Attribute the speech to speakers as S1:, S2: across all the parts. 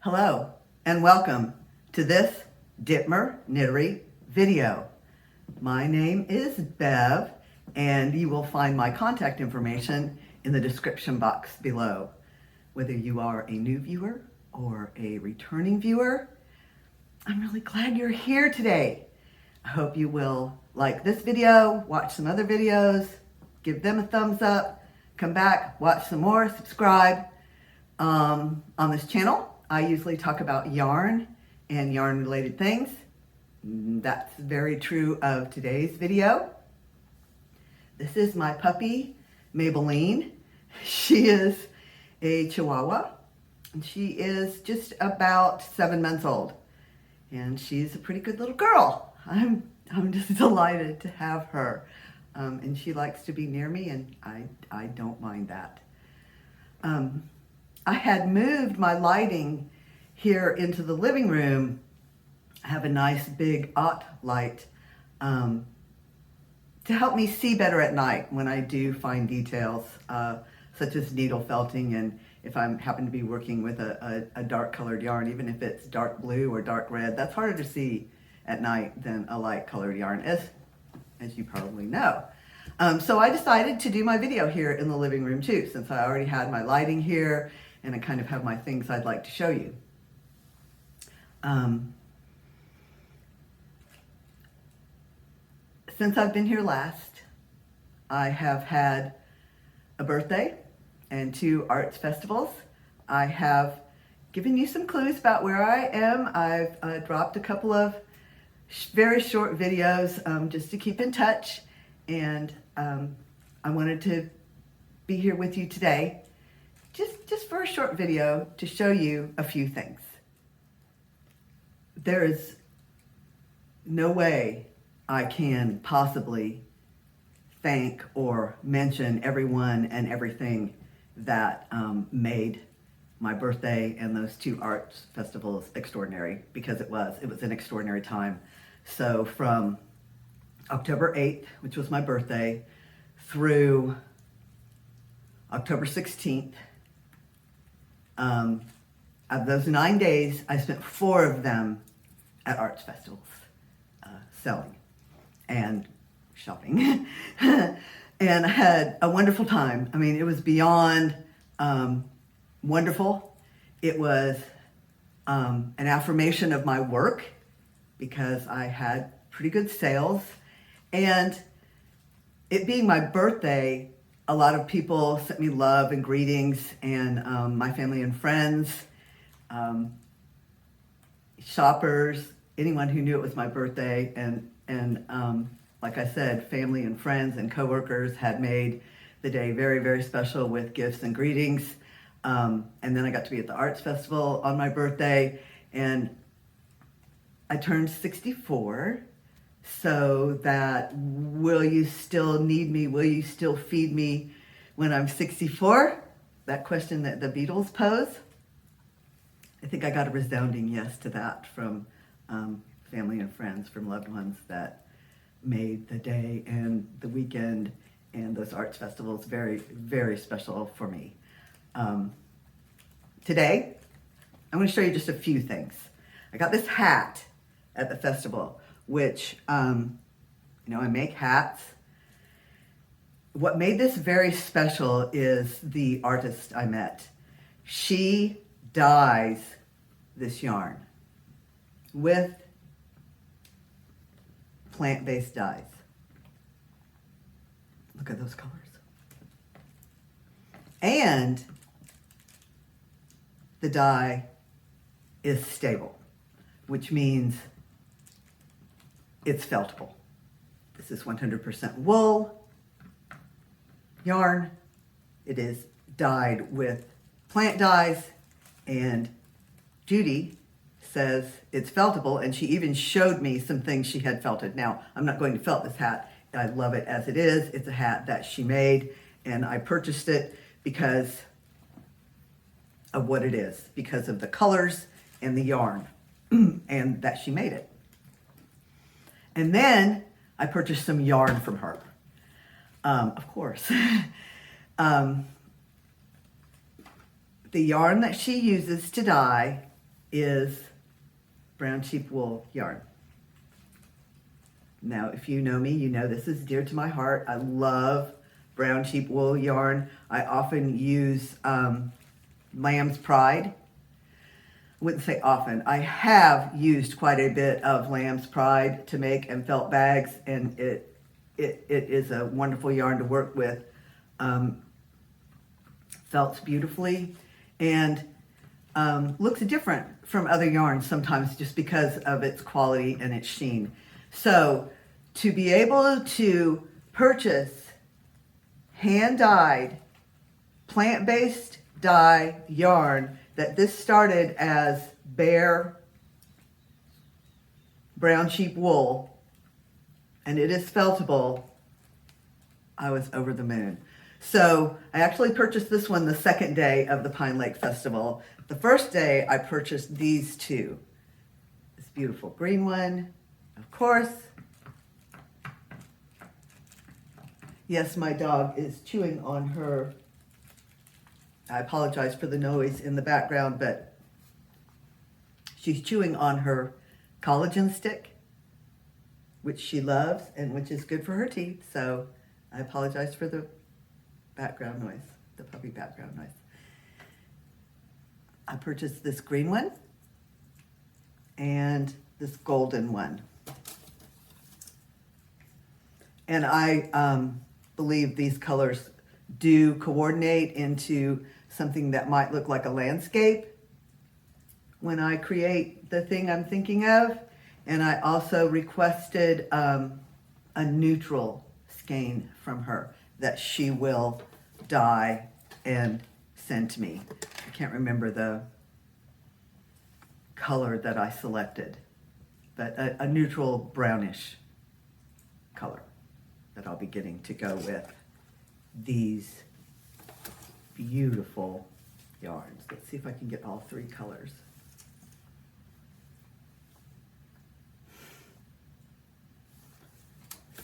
S1: Hello and welcome to this Dittmer Knittery video. My name is Bev and you will find my contact information in the description box below. Whether you are a new viewer or a returning viewer, I'm really glad you're here today. I hope you will like this video, watch some other videos, give them a thumbs up, come back, watch some more, subscribe. On this channel, I usually talk about yarn and yarn related things. That's very true of today's video. This is my puppy, Maybelline. She is a Chihuahua and she is just about 7 months old. And she's a pretty good little girl. I'm just delighted to have her. And she likes to be near me and I don't mind that. I had moved my lighting here into the living room. I have a nice big OT light to help me see better at night when I do fine details, such as needle felting, and if I happen to be working with a dark colored yarn, even if it's dark blue or dark red, that's harder to see at night than a light colored yarn, as you probably know. So I decided to do my video here in the living room too, since I already had my lighting here and I kind of have my things I'd like to show you. Since I've been here last, I have had a birthday and 2 arts festivals. I have given you some clues about where I am. I've dropped a couple of very short videos just to keep in touch, and I wanted to be here with you today just for a short video to show you a few things. There is no way I can possibly thank or mention everyone and everything that made my birthday and those 2 arts festivals extraordinary, because it was an extraordinary time. So from October 8th, which was my birthday, through October 16th, of those 9 days, I spent 4 of them at arts festivals, selling and shopping. And I had a wonderful time. I mean, it was beyond wonderful. It was an affirmation of my work because I had pretty good sales. And it being my birthday, a lot of people sent me love and greetings, and my family and friends, shoppers, anyone who knew it was my birthday, and like I said, family and friends and coworkers had made the day very, very special with gifts and greetings. And then I got to be at the arts festival on my birthday, and I turned 64. So that, will you still need me? Will you still feed me when I'm 64? That question that the Beatles pose. I think I got a resounding yes to that from family and friends, from loved ones that made the day and the weekend and those arts festivals very, very special for me. Today, I'm going to show you just a few things. I got this hat at the festival, which, I make hats. What made this very special is the artist I met. She dyes this yarn with plant-based dyes. Look at those colors. And the dye is stable, which means it's feltable. This is 100% wool yarn. It is dyed with plant dyes, and Judy says it's feltable, and she even showed me some things she had felted. Now, I'm not going to felt this hat. I love it as it is. It's a hat that she made, and I purchased it because of what it is, because of the colors and the yarn, and that she made it. And then I purchased some yarn from her, of course. The yarn that she uses to dye is brown sheep wool yarn. Now, if you know me, you know this is dear to my heart. I love brown sheep wool yarn. I often use Lamb's Pride. I wouldn't say often. I have used quite a bit of Lamb's Pride to make and felt bags, and it is a wonderful yarn to work with. Felts beautifully and looks different from other yarns sometimes just because of its quality and its sheen. So to be able to purchase hand-dyed, plant-based dye yarn, that this started as bare brown sheep wool, and it is feltable, I was over the moon. So I actually purchased this one the second day of the Pine Lake Festival. The first day I purchased these two. This beautiful green one, of course. Yes, my dog is chewing on her. I apologize for the noise in the background, but she's chewing on her collagen stick, which she loves and which is good for her teeth. So I apologize for the background noise, the puppy background noise. I purchased this green one and this golden one. And I believe these colors do coordinate into something that might look like a landscape when I create the thing I'm thinking of. And I also requested a neutral skein from her that she will dye and send to me. I can't remember the color that I selected, but a neutral brownish color that I'll be getting to go with these beautiful yarns. Let's see if I can get all three colors.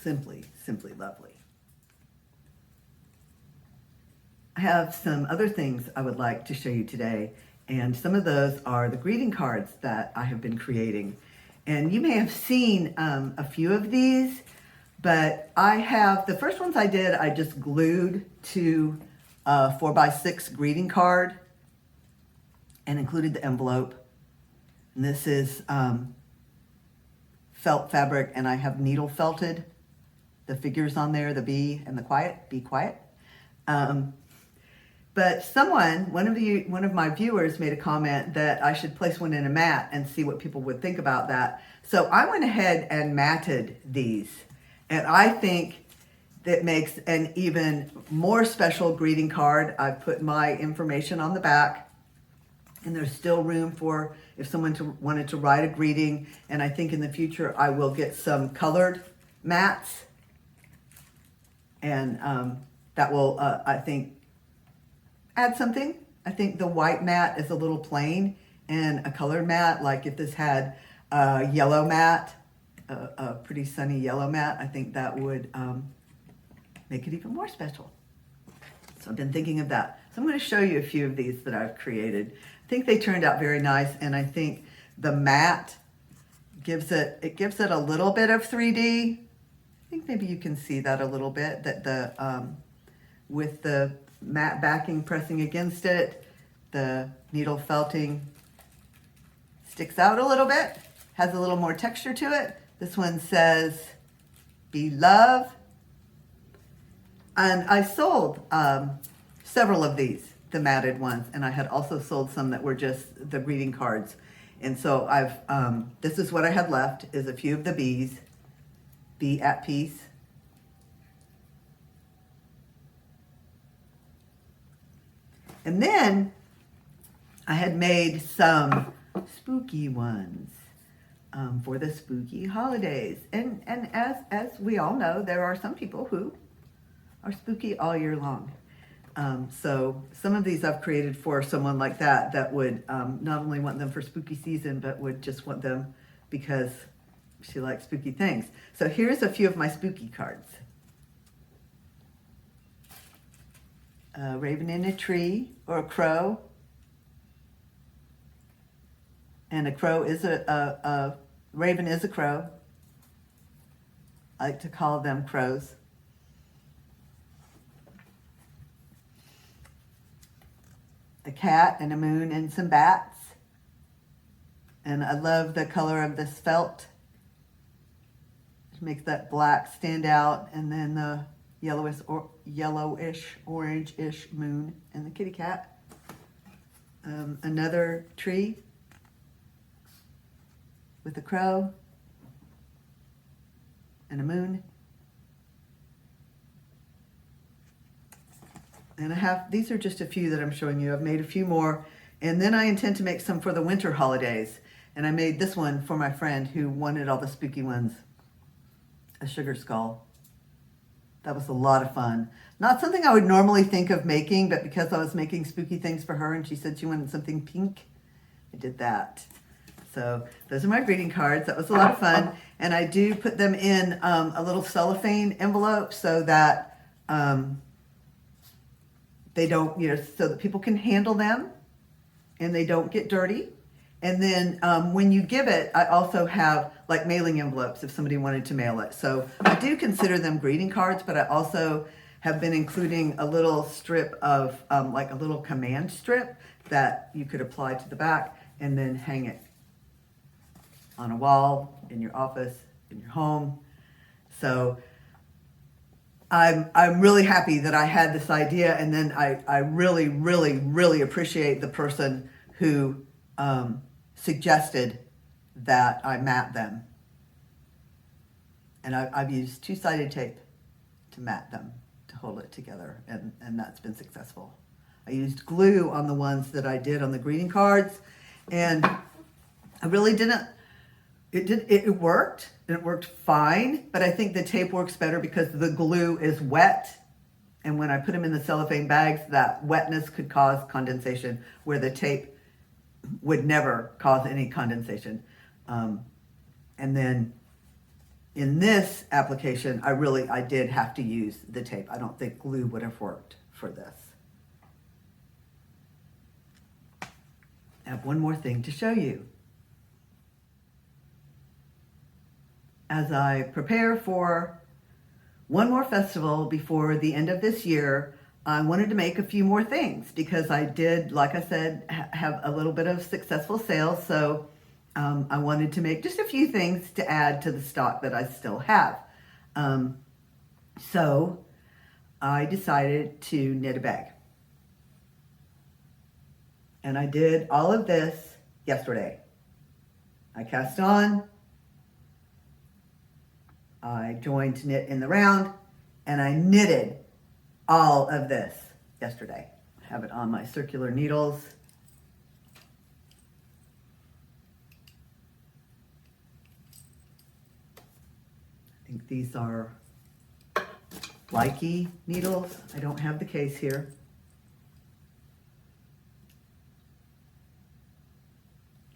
S1: Simply, simply lovely. I have some other things I would like to show you today, and some of those are the greeting cards that I have been creating. And you may have seen a few of these, but I have, the first ones I did, I just glued to a 4x6 greeting card and included the envelope. And this is felt fabric, and I have needle felted the figures on there, the be and the quiet, be quiet. But one of my viewers made a comment that I should place one in a mat and see what people would think about that. So I went ahead and matted these. And I think that makes an even more special greeting card. I've put my information on the back, and there's still room for if someone wanted to write a greeting. And I think in the future I will get some colored mats, and that will, I think, add something. I think the white mat is a little plain, and a colored mat, like if this had a yellow mat, a pretty sunny yellow mat, I think that would make it even more special. So I've been thinking of that. So I'm going to show you a few of these that I've created. I think they turned out very nice, and I think the mat gives it a little bit of 3D. I think maybe you can see that a little bit, that the with the matte backing pressing against it, the needle felting sticks out a little bit, has a little more texture to it. This one says, be love. And I sold several of these, the matted ones, and I had also sold some that were just the greeting cards. And so this is what I had left, is a few of the bees. Be at peace. And then I had made some spooky ones for the spooky holidays. And as we all know, there are some people who are spooky all year long. So some of these I've created for someone like that would not only want them for spooky season, but would just want them because she likes spooky things. So here's a few of my spooky cards. A raven in a tree, or a crow. And a crow is a raven is a crow. I like to call them crows. A cat and a moon and some bats. And I love the color of this felt. It makes that black stand out, and then the yellowish, orange-ish moon and the kitty cat. Another tree with a crow and a moon. And I have, these are just a few that I'm showing you. I've made a few more, and then I intend to make some for the winter holidays. And I made this one for my friend who wanted all the spooky ones. A sugar skull. That was a lot of fun. Not something I would normally think of making, but because I was making spooky things for her and she said she wanted something pink, I did that. So those are my greeting cards. That was a lot of fun. And I do put them in a little cellophane envelope so that they don't, so that people can handle them and they don't get dirty. And then when you give it, I also have like mailing envelopes if somebody wanted to mail it. So I do consider them greeting cards, but I also have been including a little strip of, like a little command strip that you could apply to the back and then hang it on a wall, in your office, in your home. So I'm really happy that I had this idea, and then I really, really, really appreciate the person who suggested that I mat them. And I've used two-sided tape to mat them, to hold it together, and that's been successful. I used glue on the ones that I did on the greeting cards, and I really didn't, it worked, and it worked fine, but I think the tape works better because the glue is wet, and when I put them in the cellophane bags, that wetness could cause condensation, where the tape would never cause any condensation. And then in this application, I did have to use the tape. I don't think glue would have worked for this. I have one more thing to show you. As I prepare for one more festival before the end of this year, I wanted to make a few more things because I did, like I said, have a little bit of successful sales. So I wanted to make just a few things to add to the stock that I still have. So I decided to knit a bag. And I did all of this yesterday. I cast on, I joined to knit in the round, and I knitted all of this yesterday. I have it on my circular needles. I think these are Likey needles. I don't have the case here.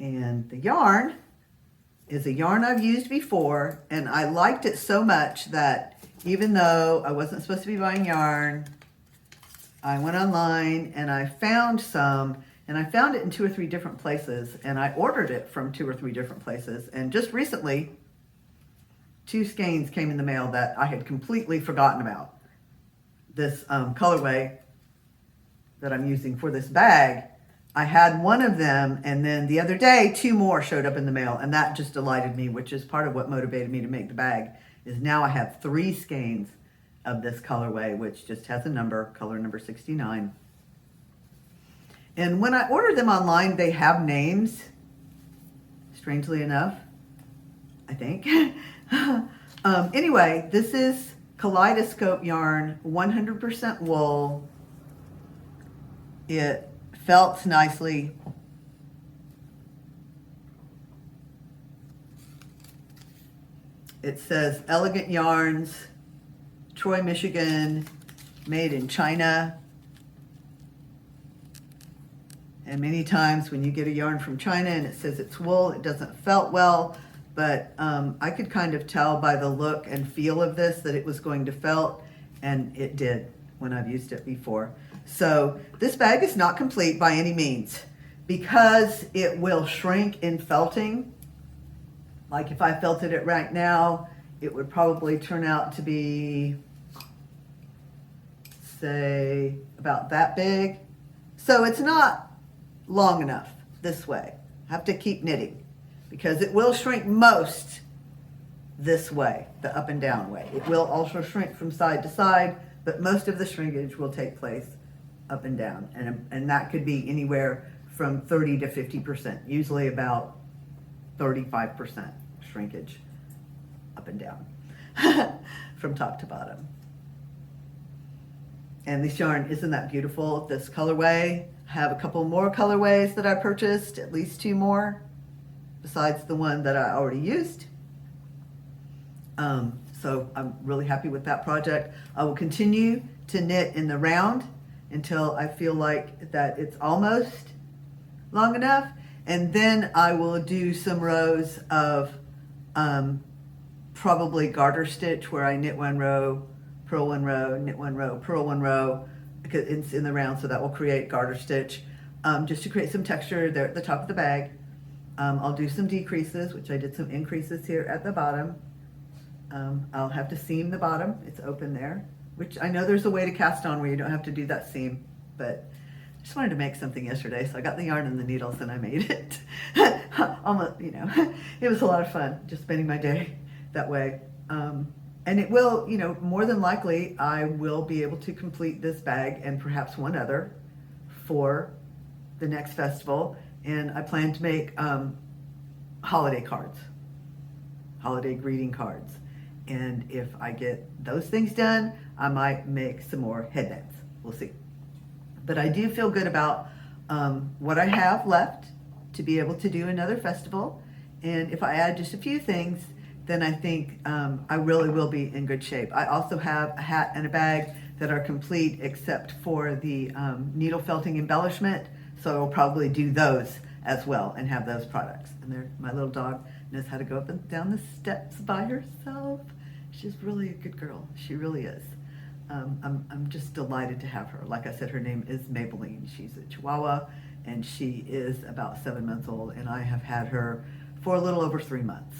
S1: And the yarn is a yarn I've used before, and I liked it so much that even though I wasn't supposed to be buying yarn, I went online and I found some, and I found it in 2 or 3 different places, and I ordered it from 2 or 3 different places. And just recently, 2 skeins came in the mail that I had completely forgotten about. This colorway that I'm using for this bag, I had one of them, and then the other day 2 more showed up in the mail, and that just delighted me, which is part of what motivated me to make the bag, is now I have 3 skeins of this colorway, which just has a number, color number 69. And when I ordered them online, they have names, strangely enough, I think. Anyway, this is Kaleidoscope yarn, 100% wool. It felts nicely. It says Elegant Yarns, Troy, Michigan, made in China. And many times when you get a yarn from China and it says it's wool, it doesn't felt well, but I could kind of tell by the look and feel of this that it was going to felt, and it did when I've used it before. So this bag is not complete by any means. because it will shrink in felting. Like if I felted it right now, it would probably turn out to be, say, about that big. So it's not long enough this way. I have to keep knitting because it will shrink most this way, the up and down way. It will also shrink from side to side, but most of the shrinkage will take place up and down. And that could be anywhere from 30 to 50%, usually about 35% shrinkage up and down from top to bottom. And this yarn, isn't that beautiful? This colorway. I have a couple more colorways that I purchased, at least 2 more, besides the one that I already used. So I'm really happy with that project. I will continue to knit in the round until I feel like that it's almost long enough. And then I will do some rows of probably garter stitch where I knit 1 row, purl 1 row, knit 1 row, purl 1 row, because it's in the round, so that will create garter stitch, just to create some texture there at the top of the bag. I'll do some decreases, which I did some increases here at the bottom. I'll have to seam the bottom, it's open there, which I know there's a way to cast on where you don't have to do that seam, but I just wanted to make something yesterday, so I got the yarn and the needles and I made it. Almost, you know, it was a lot of fun just spending my day that way. And it will, you know, more than likely I will be able to complete this bag and perhaps one other for the next festival. And I plan to make holiday cards, holiday greeting cards. And if I get those things done, I might make some more headbands. We'll see. But I do feel good about what I have left to be able to do another festival. And if I add just a few things, then I think I really will be in good shape. I also have a hat and a bag that are complete except for the needle felting embellishment. So I'll probably do those as well and have those products. And there, my little dog knows how to go up and down the steps by herself. She's really a good girl. She really is. I'm just delighted to have her. Like I said, her name is Maybelline. She's a Chihuahua and she is about 7 months old, and I have had her for a little over 3 months.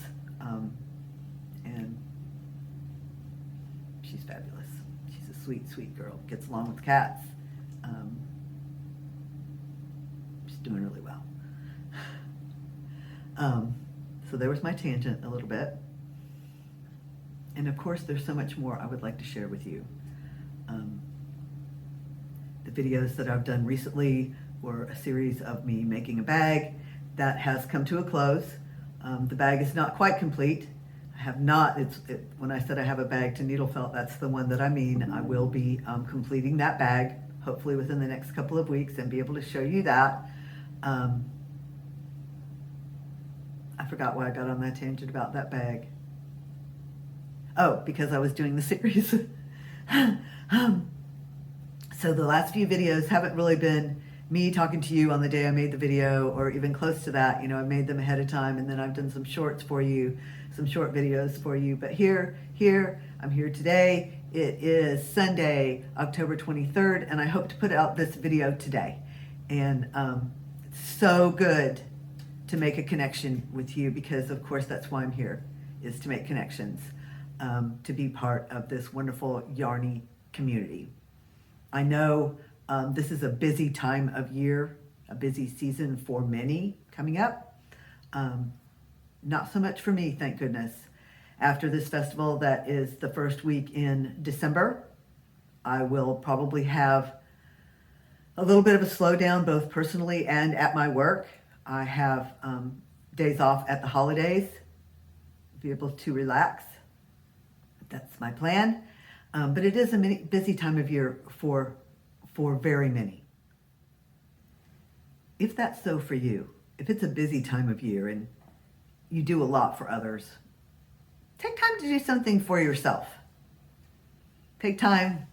S1: And she's fabulous. She's a sweet, sweet girl. Gets along with cats. She's doing really well. So there was my tangent a little bit. And of course, there's so much more I would like to share with you. The videos that I've done recently were a series of me making a bag that has come to a close. The bag is not quite complete. I have not, when I said I have a bag to needle felt, that's the one that I mean. I will be completing that bag, hopefully within the next couple of weeks, and be able to show you that. I forgot why I got on that tangent about that bag. Oh, because I was doing the series. So the last few videos haven't really been me talking to you on the day I made the video, or even close to that. You know, I made them ahead of time, and then I've done some shorts for you, some short videos for you. But I'm here today. It is Sunday, October 23rd, and I hope to put out this video today. And it's so good to make a connection with you, because of course that's why I'm here, is to make connections, to be part of this wonderful yarny community. I know this is a busy time of year, a busy season for many coming up. Not so much for me, thank goodness. After this festival that is the first week in December, I will probably have a little bit of a slowdown, both personally and at my work. I have days off at the holidays, be able to relax. That's my plan. But it is a busy time of year for very many. If that's so for you, if it's a busy time of year and you do a lot for others, take time to do something for yourself. Take time,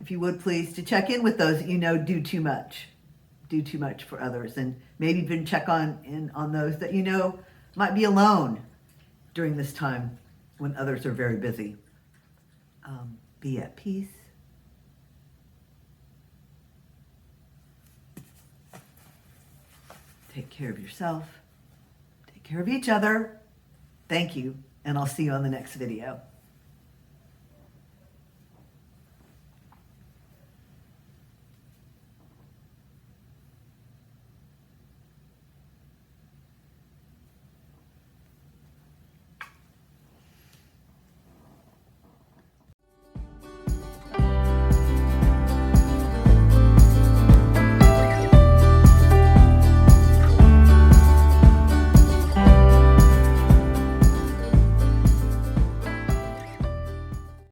S1: if you would please, to check in with those that you know do too much for others, and maybe even check in on those that you know might be alone during this time when others are very busy. Be at peace. Take care of yourself. Take care of each other. Thank you, and I'll see you on the next video.